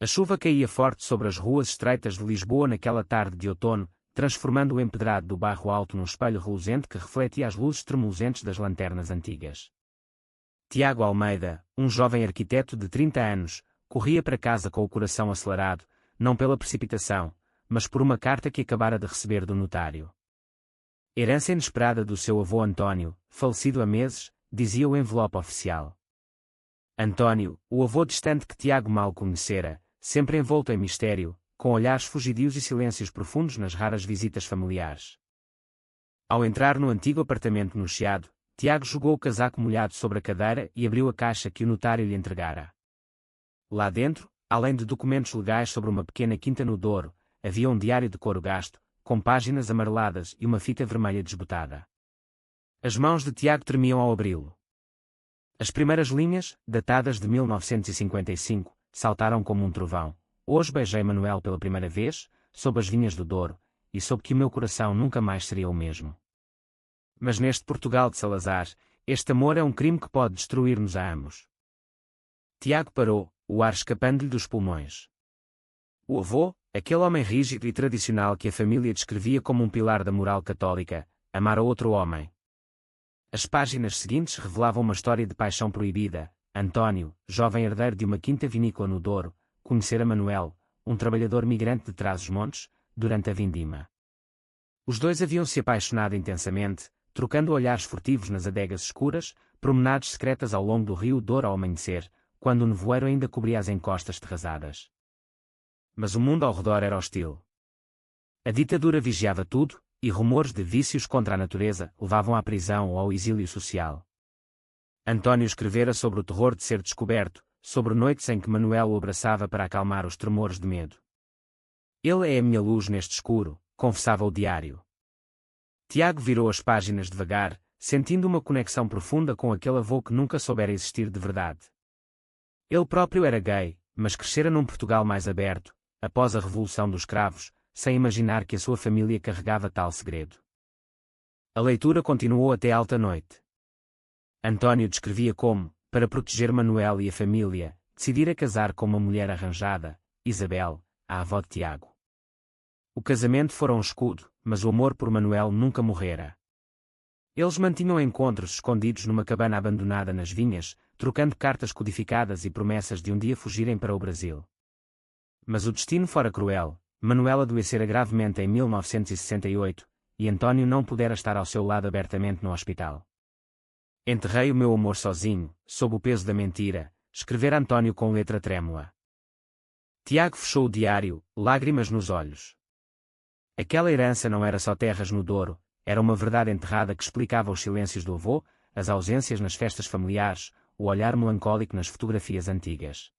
A chuva caía forte sobre as ruas estreitas de Lisboa naquela tarde de outono, transformando o empedrado do bairro alto num espelho reluzente que refletia as luzes tremuluzentes das lanternas antigas. Tiago Almeida, um jovem arquiteto de 30 anos, corria para casa com o coração acelerado, não pela precipitação, mas por uma carta que acabara de receber do notário. Herança inesperada do seu avô António, falecido há meses, dizia o envelope oficial. António, o avô distante que Tiago mal conhecera, sempre envolto em mistério, com olhares fugidios e silêncios profundos nas raras visitas familiares. Ao entrar no antigo apartamento no Chiado, Tiago jogou o casaco molhado sobre a cadeira e abriu a caixa que o notário lhe entregara. Lá dentro, além de documentos legais sobre uma pequena quinta no Douro, havia um diário de couro gasto, com páginas amareladas e uma fita vermelha desbotada. As mãos de Tiago tremiam ao abri-lo. As primeiras linhas, datadas de 1955, saltaram como um trovão. Hoje beijei Manuel pela primeira vez, sob as vinhas do Douro, e soube que o meu coração nunca mais seria o mesmo. Mas neste Portugal de Salazar, este amor é um crime que pode destruir-nos a ambos. Tiago parou, o ar escapando-lhe dos pulmões. O avô, aquele homem rígido e tradicional que a família descrevia como um pilar da moral católica, amara outro homem. As páginas seguintes revelavam uma história de paixão proibida. António, jovem herdeiro de uma quinta vinícola no Douro, conhecera Manuel, um trabalhador migrante de Trás-os-Montes, durante a vindima. Os dois haviam-se apaixonado intensamente, trocando olhares furtivos nas adegas escuras, promenadas secretas ao longo do rio Douro ao amanhecer, quando o nevoeiro ainda cobria as encostas terrazadas. Mas o mundo ao redor era hostil. A ditadura vigiava tudo, e rumores de vícios contra a natureza levavam à prisão ou ao exílio social. António escrevera sobre o terror de ser descoberto, sobre noites em que Manuel o abraçava para acalmar os tremores de medo. Ele é a minha luz neste escuro, confessava o diário. Tiago virou as páginas devagar, sentindo uma conexão profunda com aquele avô que nunca soubera existir de verdade. Ele próprio era gay, mas crescera num Portugal mais aberto, após a Revolução dos Cravos, sem imaginar que a sua família carregava tal segredo. A leitura continuou até alta noite. António descrevia como, para proteger Manuel e a família, decidira casar com uma mulher arranjada, Isabel, a avó de Tiago. O casamento fora um escudo, mas o amor por Manuel nunca morrera. Eles mantinham encontros escondidos numa cabana abandonada nas vinhas, trocando cartas codificadas e promessas de um dia fugirem para o Brasil. Mas o destino fora cruel. Manuel adoecera gravemente em 1968, e António não pudera estar ao seu lado abertamente no hospital. Enterrei o meu amor sozinho, sob o peso da mentira, escrevera António com letra trêmula. Tiago fechou o diário, lágrimas nos olhos. Aquela herança não era só terras no Douro, era uma verdade enterrada que explicava os silêncios do avô, as ausências nas festas familiares, o olhar melancólico nas fotografias antigas.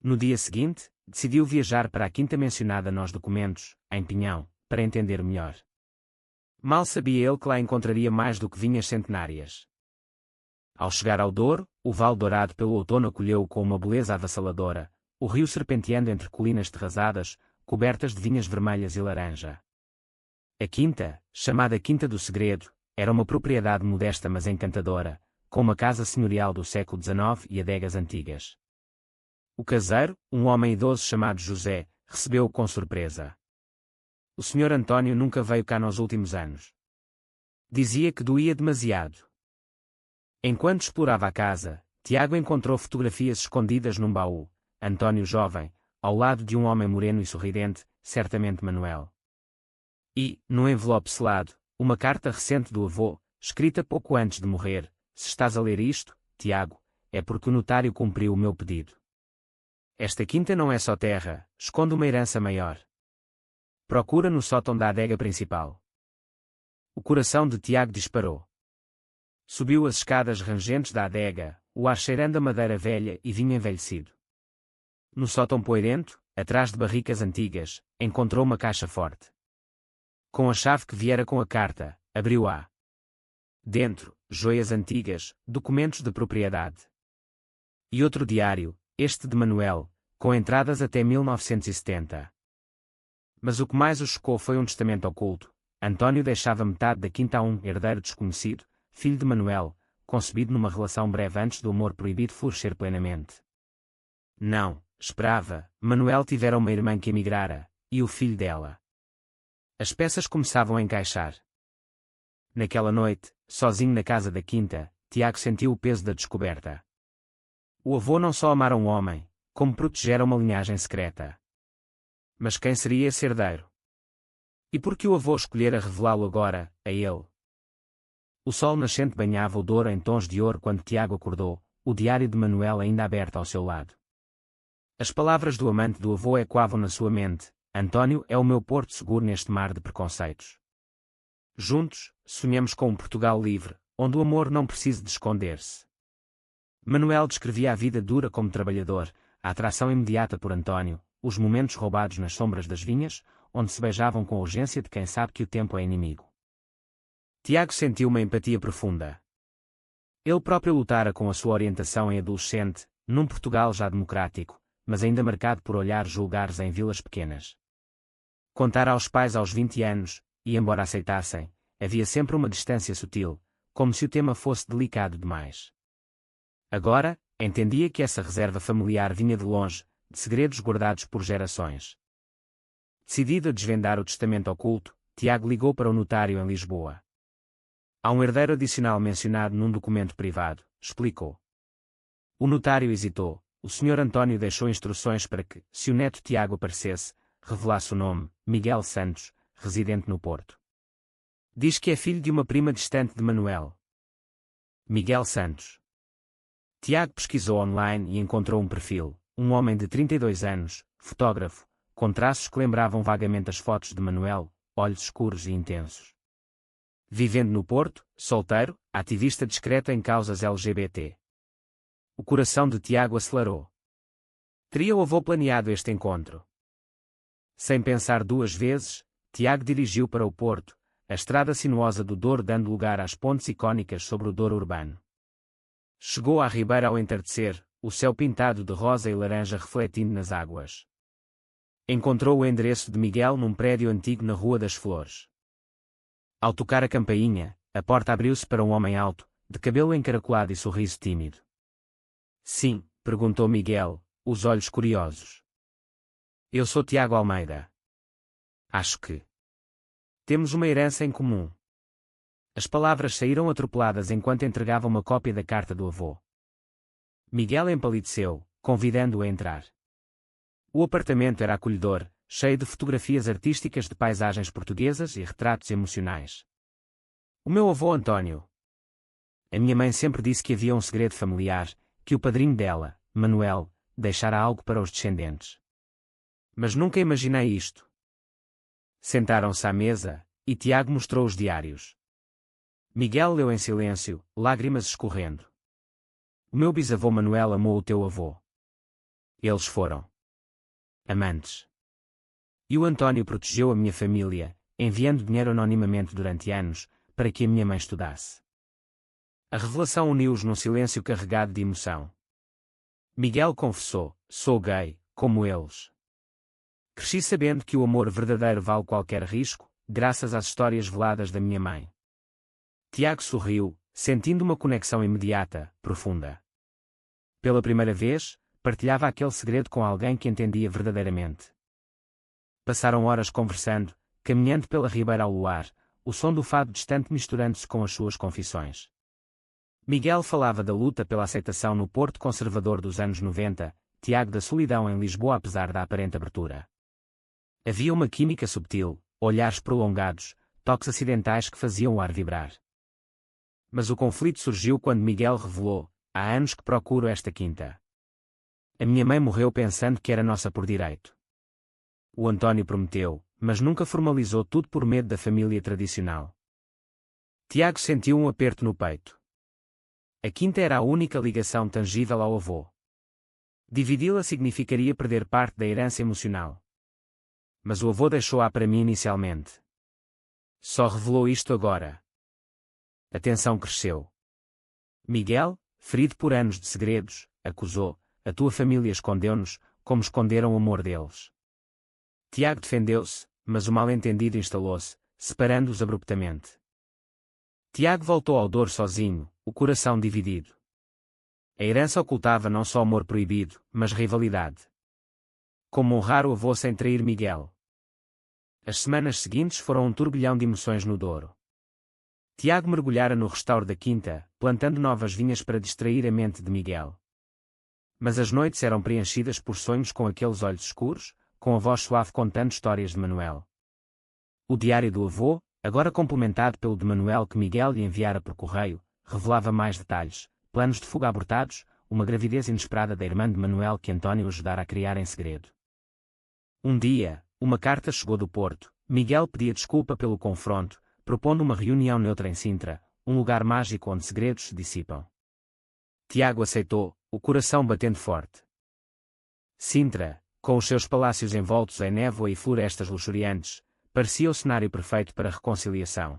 No dia seguinte, decidiu viajar para a quinta mencionada nos documentos, em Pinhão, para entender melhor. Mal sabia ele que lá encontraria mais do que vinhas centenárias. Ao chegar ao Douro, o Vale Dourado pelo outono acolheu-o com uma beleza avassaladora, o rio serpenteando entre colinas terrazadas, cobertas de vinhas vermelhas e laranja. A quinta, chamada Quinta do Segredo, era uma propriedade modesta mas encantadora, com uma casa senhorial do século XIX e adegas antigas. O caseiro, um homem idoso chamado José, recebeu-o com surpresa. O Sr. António nunca veio cá nos últimos anos. Dizia que doía demasiado. Enquanto explorava a casa, Tiago encontrou fotografias escondidas num baú. António jovem, ao lado de um homem moreno e sorridente, certamente Manuel. E, num envelope selado, uma carta recente do avô, escrita pouco antes de morrer. Se estás a ler isto, Tiago, é porque o notário cumpriu o meu pedido. Esta quinta não é só terra, esconde uma herança maior. Procura no sótão da adega principal. O coração de Tiago disparou. Subiu as escadas rangentes da adega, o ar cheirando a madeira velha e vinho envelhecido. No sótão poeirento, atrás de barricas antigas, encontrou uma caixa forte. Com a chave que viera com a carta, abriu-a. Dentro, joias antigas, documentos de propriedade. E outro diário, este de Manuel, com entradas até 1970. Mas o que mais o chocou foi um testamento oculto. António deixava metade da quinta a um herdeiro desconhecido, filho de Manuel, concebido numa relação breve antes do amor proibido florescer plenamente. Não, esperava, Manuel tivera uma irmã que emigrara, e o filho dela. As peças começavam a encaixar. Naquela noite, sozinho na casa da quinta, Tiago sentiu o peso da descoberta. O avô não só amara um homem, como protegera uma linhagem secreta. Mas quem seria esse herdeiro? E por que o avô escolhera revelá-lo agora, a ele? O sol nascente banhava o Douro em tons de ouro quando Tiago acordou, o diário de Manuel ainda aberto ao seu lado. As palavras do amante do avô ecoavam na sua mente: António é o meu porto seguro neste mar de preconceitos. Juntos, sonhamos com um Portugal livre, onde o amor não precise de esconder-se. Manuel descrevia a vida dura como trabalhador, a atração imediata por António, os momentos roubados nas sombras das vinhas, onde se beijavam com a urgência de quem sabe que o tempo é inimigo. Tiago sentiu uma empatia profunda. Ele próprio lutara com a sua orientação em adolescente, num Portugal já democrático, mas ainda marcado por olhares julgares em vilas pequenas. Contara aos pais aos 20 anos, e embora aceitassem, havia sempre uma distância sutil, como se o tema fosse delicado demais. Agora, entendia que essa reserva familiar vinha de longe, de segredos guardados por gerações. Decidido a desvendar o testamento oculto, Tiago ligou para o notário em Lisboa. Há um herdeiro adicional mencionado num documento privado, explicou. O notário hesitou. O Sr. António deixou instruções para que, se o neto Tiago aparecesse, revelasse o nome, Miguel Santos, residente no Porto. Diz que é filho de uma prima distante de Manuel. Miguel Santos. Tiago pesquisou online e encontrou um perfil, um homem de 32 anos, fotógrafo, com traços que lembravam vagamente as fotos de Manuel, olhos escuros e intensos. Vivendo no Porto, solteiro, ativista discreto em causas LGBT. O coração de Tiago acelerou. Teria o avô planeado este encontro? Sem pensar duas vezes, Tiago dirigiu para o Porto, a estrada sinuosa do Douro dando lugar às pontes icónicas sobre o Douro urbano. Chegou à ribeira ao entardecer, o céu pintado de rosa e laranja refletindo nas águas. Encontrou o endereço de Miguel num prédio antigo na Rua das Flores. Ao tocar a campainha, a porta abriu-se para um homem alto, de cabelo encaracolado e sorriso tímido. Sim, perguntou Miguel, os olhos curiosos. Eu sou Tiago Almeida. Acho que temos uma herança em comum. As palavras saíram atropeladas enquanto entregava uma cópia da carta do avô. Miguel empalideceu, convidando-o a entrar. O apartamento era acolhedor, cheio de fotografias artísticas de paisagens portuguesas e retratos emocionais. O meu avô António. A minha mãe sempre disse que havia um segredo familiar, que o padrinho dela, Manuel, deixara algo para os descendentes. Mas nunca imaginei isto. Sentaram-se à mesa, e Tiago mostrou os diários. Miguel leu em silêncio, lágrimas escorrendo. O meu bisavô Manuel amou o teu avô. Eles foram amantes. E o António protegeu a minha família, enviando dinheiro anonimamente durante anos, para que a minha mãe estudasse. A revelação uniu-os num silêncio carregado de emoção. Miguel confessou: sou gay, como eles. Cresci sabendo que o amor verdadeiro vale qualquer risco, graças às histórias veladas da minha mãe. Tiago sorriu, sentindo uma conexão imediata, profunda. Pela primeira vez, partilhava aquele segredo com alguém que entendia verdadeiramente. Passaram horas conversando, caminhando pela ribeira ao luar, o som do fado distante misturando-se com as suas confissões. Miguel falava da luta pela aceitação no Porto conservador dos anos 90, Tiago da solidão em Lisboa apesar da aparente abertura. Havia uma química subtil, olhares prolongados, toques acidentais que faziam o ar vibrar. Mas o conflito surgiu quando Miguel revelou: há anos que procuro esta quinta. A minha mãe morreu pensando que era nossa por direito. O António prometeu, mas nunca formalizou tudo por medo da família tradicional. Tiago sentiu um aperto no peito. A quinta era a única ligação tangível ao avô. Dividi-la significaria perder parte da herança emocional. Mas o avô deixou-a para mim inicialmente. Só revelou isto agora. A tensão cresceu. Miguel, ferido por anos de segredos, acusou: a tua família escondeu-nos, como esconderam o amor deles. Tiago defendeu-se, mas o mal-entendido instalou-se, separando-os abruptamente. Tiago voltou ao Douro sozinho, o coração dividido. A herança ocultava não só amor proibido, mas rivalidade. Como honrar o avô sem trair Miguel? As semanas seguintes foram um turbilhão de emoções no Douro. Tiago mergulhara no restauro da quinta, plantando novas vinhas para distrair a mente de Miguel. Mas as noites eram preenchidas por sonhos com aqueles olhos escuros, com a voz suave contando histórias de Manuel. O diário do avô, agora complementado pelo de Manuel que Miguel lhe enviara por correio, revelava mais detalhes, planos de fuga abortados, uma gravidez inesperada da irmã de Manuel que António ajudara a criar em segredo. Um dia, uma carta chegou do Porto. Miguel pedia desculpa pelo confronto, propondo uma reunião neutra em Sintra, um lugar mágico onde segredos se dissipam. Tiago aceitou, o coração batendo forte. Sintra, com os seus palácios envoltos em névoa e florestas luxuriantes, parecia o cenário perfeito para a reconciliação.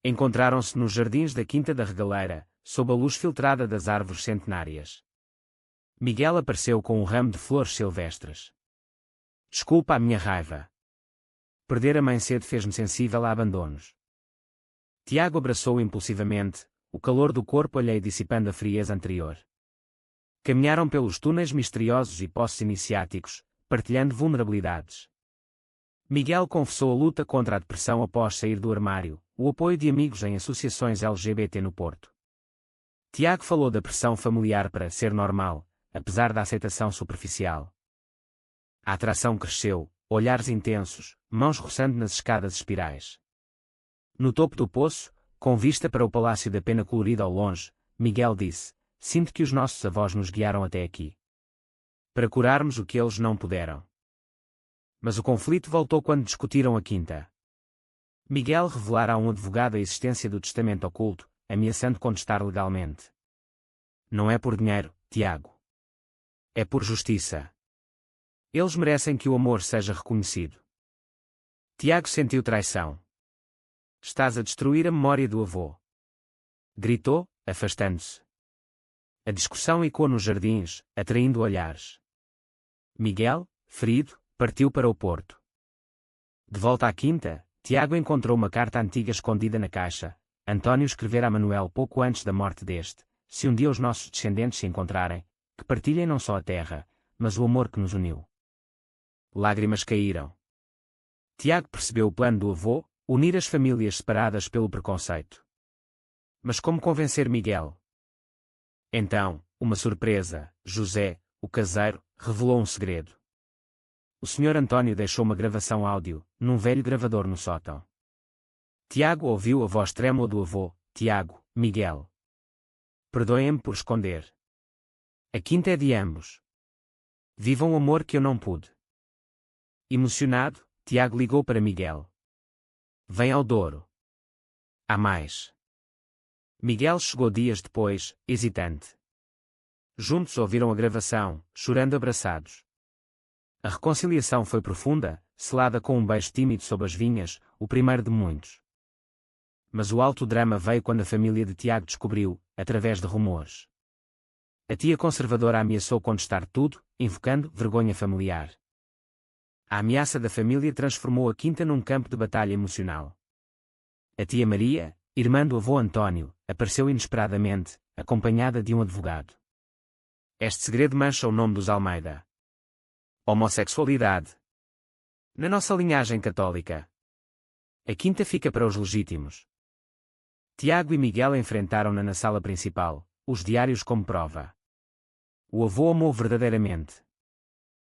Encontraram-se nos jardins da Quinta da Regaleira, sob a luz filtrada das árvores centenárias. Miguel apareceu com um ramo de flores silvestres. Desculpa a minha raiva. Perder a mãe cedo fez-me sensível a abandonos. Tiago abraçou-o impulsivamente, o calor do corpo alheio dissipando a frieza anterior. Caminharam pelos túneis misteriosos e poços iniciáticos, partilhando vulnerabilidades. Miguel confessou a luta contra a depressão após sair do armário, o apoio de amigos em associações LGBT no Porto. Tiago falou da pressão familiar para ser normal, apesar da aceitação superficial. A atração cresceu, olhares intensos, mãos roçando nas escadas espirais. No topo do poço, com vista para o Palácio da Pena colorido ao longe, Miguel disse: sinto que os nossos avós nos guiaram até aqui. Para curarmos o que eles não puderam. Mas o conflito voltou quando discutiram a quinta. Miguel revelara a um advogado a existência do testamento oculto, ameaçando contestar legalmente. Não é por dinheiro, Tiago. É por justiça. Eles merecem que o amor seja reconhecido. Tiago sentiu traição. Estás a destruir a memória do avô. Gritou, afastando-se. A discussão ecoou nos jardins, atraindo olhares. Miguel, ferido, partiu para o Porto. De volta à quinta, Tiago encontrou uma carta antiga escondida na caixa. António escrevera a Manuel pouco antes da morte deste: se um dia os nossos descendentes se encontrarem, que partilhem não só a terra, mas o amor que nos uniu. Lágrimas caíram. Tiago percebeu o plano do avô, unir as famílias separadas pelo preconceito. Mas como convencer Miguel? Então, uma surpresa: José, o caseiro, revelou um segredo. O Sr. António deixou uma gravação áudio, num velho gravador no sótão. Tiago ouviu a voz trêmula do avô: Tiago, Miguel. Perdoem-me por esconder. A quinta é de ambos. Vivam o amor que eu não pude. Emocionado, Tiago ligou para Miguel. Vem ao Douro. Há mais. Miguel chegou dias depois, hesitante. Juntos ouviram a gravação, chorando abraçados. A reconciliação foi profunda, selada com um beijo tímido sob as vinhas, o primeiro de muitos. Mas o alto drama veio quando a família de Tiago descobriu, através de rumores. A tia conservadora ameaçou contestar tudo, invocando vergonha familiar. A ameaça da família transformou a quinta num campo de batalha emocional. A tia Maria, irmã do avô António, apareceu inesperadamente, acompanhada de um advogado. Este segredo mancha o nome dos Almeida. Homossexualidade. Na nossa linhagem católica. A quinta fica para os legítimos. Tiago e Miguel enfrentaram-na na sala principal, os diários como prova. O avô amou verdadeiramente.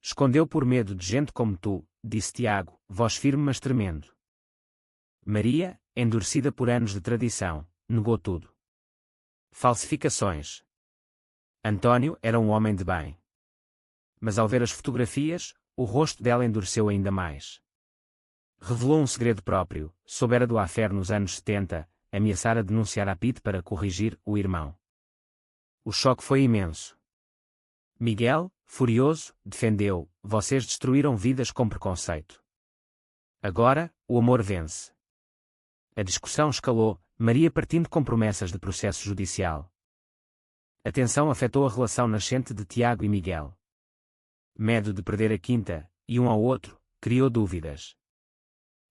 Escondeu por medo de gente como tu, disse Tiago, voz firme mas tremendo. Maria, endurecida por anos de tradição, negou tudo. Falsificações. António era um homem de bem. Mas ao ver as fotografias, o rosto dela endureceu ainda mais. Revelou um segredo próprio: soubera do affaire nos anos 70, ameaçara denunciar a Pete para corrigir o irmão. O choque foi imenso. Miguel, furioso, defendeu: vocês destruíram vidas com preconceito. Agora, o amor vence. A discussão escalou, Maria partindo com promessas de processo judicial. A tensão afetou a relação nascente de Tiago e Miguel. Medo de perder a quinta, e um ao outro, criou dúvidas.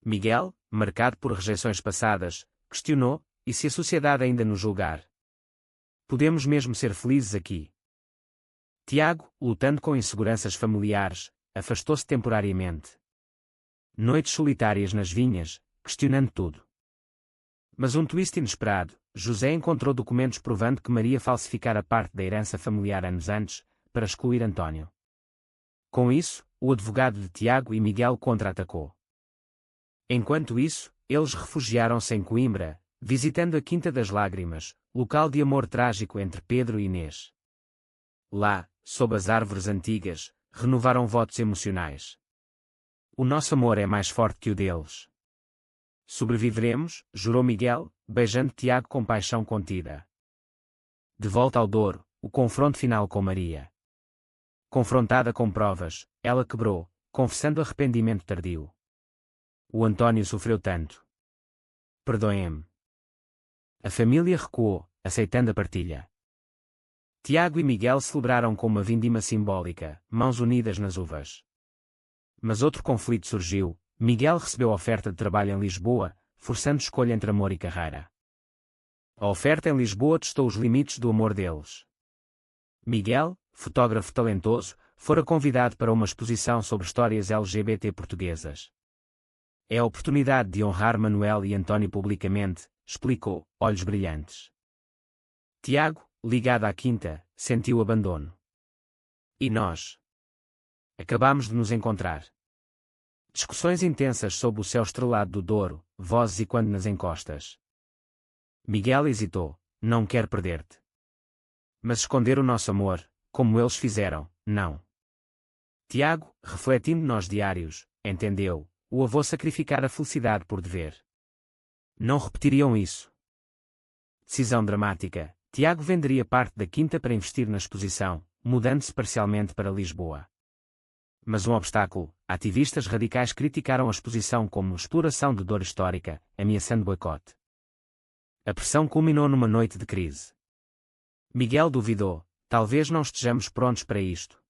Miguel, marcado por rejeições passadas, questionou: e se a sociedade ainda nos julgar? Podemos mesmo ser felizes aqui? Tiago, lutando com inseguranças familiares, afastou-se temporariamente. Noites solitárias nas vinhas, questionando tudo. Mas um twist inesperado, José encontrou documentos provando que Maria falsificara parte da herança familiar anos antes, para excluir Antônio. Com isso, o advogado de Tiago e Miguel contra-atacou. Enquanto isso, eles refugiaram-se em Coimbra, visitando a Quinta das Lágrimas, local de amor trágico entre Pedro e Inês. Lá, sob as árvores antigas, renovaram votos emocionais. O nosso amor é mais forte que o deles. Sobreviveremos, jurou Miguel, beijando Tiago com paixão contida. De volta ao Douro, o confronto final com Maria. Confrontada com provas, ela quebrou, confessando arrependimento tardio. O Antônio sofreu tanto. Perdoem-me. A família recuou, aceitando a partilha. Tiago e Miguel celebraram com uma vindima simbólica, mãos unidas nas uvas. Mas outro conflito surgiu. Miguel recebeu oferta de trabalho em Lisboa, forçando escolha entre amor e carreira. A oferta em Lisboa testou os limites do amor deles. Miguel, fotógrafo talentoso, fora convidado para uma exposição sobre histórias LGBT portuguesas. É a oportunidade de honrar Manuel e Antônio publicamente, explicou, olhos brilhantes. Tiago, ligado à Quinta, sentiu abandono. E nós? Acabámos de nos encontrar. Discussões intensas sob o céu estrelado do Douro, vozes e quando nas encostas. Miguel hesitou, não quero perder-te. Mas esconder o nosso amor, como eles fizeram, não. Tiago, refletindo nos diários, entendeu, o avô sacrificar a felicidade por dever. Não repetiriam isso. Decisão dramática, Tiago venderia parte da Quinta para investir na exposição, mudando-se parcialmente para Lisboa. Mas um obstáculo, ativistas radicais criticaram a exposição como exploração de dor histórica, ameaçando boicote. A pressão culminou numa noite de crise. Miguel duvidou, talvez não estejamos prontos para isto.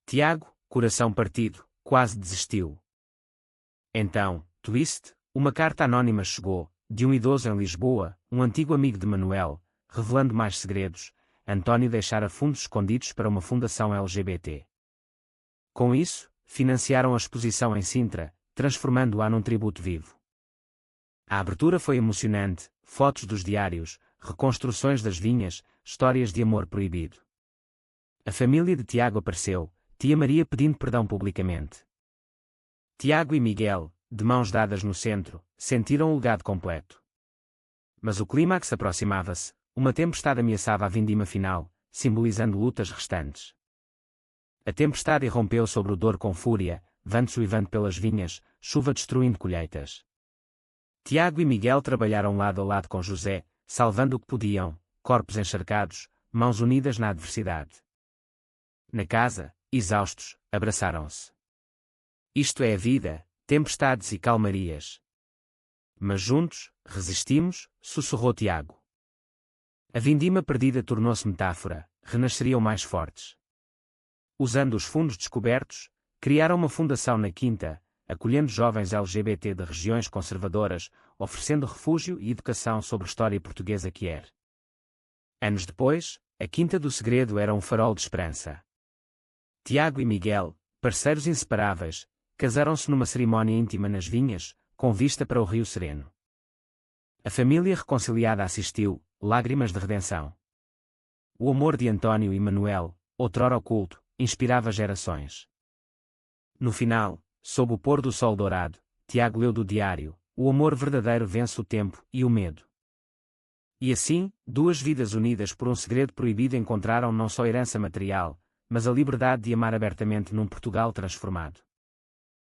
Tiago, coração partido, quase desistiu. Então, twist, uma carta anônima chegou, de um idoso em Lisboa, um antigo amigo de Manuel, revelando mais segredos. Antônio deixara fundos escondidos para uma fundação LGBT. Com isso, financiaram a exposição em Sintra, transformando-a num tributo vivo. A abertura foi emocionante, fotos dos diários, reconstruções das vinhas, histórias de amor proibido. A família de Tiago apareceu, tia Maria pedindo perdão publicamente. Tiago e Miguel, de mãos dadas no centro, sentiram o legado completo. Mas o clímax aproximava-se, uma tempestade ameaçava a vindima final, simbolizando lutas restantes. A tempestade irrompeu sobre o Douro com fúria, vento suivando pelas vinhas, chuva destruindo colheitas. Tiago e Miguel trabalharam lado a lado com José, salvando o que podiam, corpos encharcados, mãos unidas na adversidade. Na casa, exaustos, abraçaram-se. Isto é a vida, tempestades e calmarias. Mas juntos, resistimos, sussurrou Tiago. A vindima perdida tornou-se metáfora, renasceriam mais fortes. Usando os fundos descobertos, criaram uma fundação na Quinta, acolhendo jovens LGBT de regiões conservadoras, oferecendo refúgio e educação sobre história portuguesa que era. Anos depois, a Quinta do Segredo era um farol de esperança. Tiago e Miguel, parceiros inseparáveis, casaram-se numa cerimónia íntima nas vinhas, com vista para o Rio Sereno. A família reconciliada assistiu, lágrimas de redenção. O amor de Antônio e Manuel, outrora oculto, inspirava gerações. No final, sob o pôr do sol dourado, Tiago leu do diário, o amor verdadeiro vence o tempo e o medo. E assim, duas vidas unidas por um segredo proibido encontraram não só herança material, mas a liberdade de amar abertamente num Portugal transformado.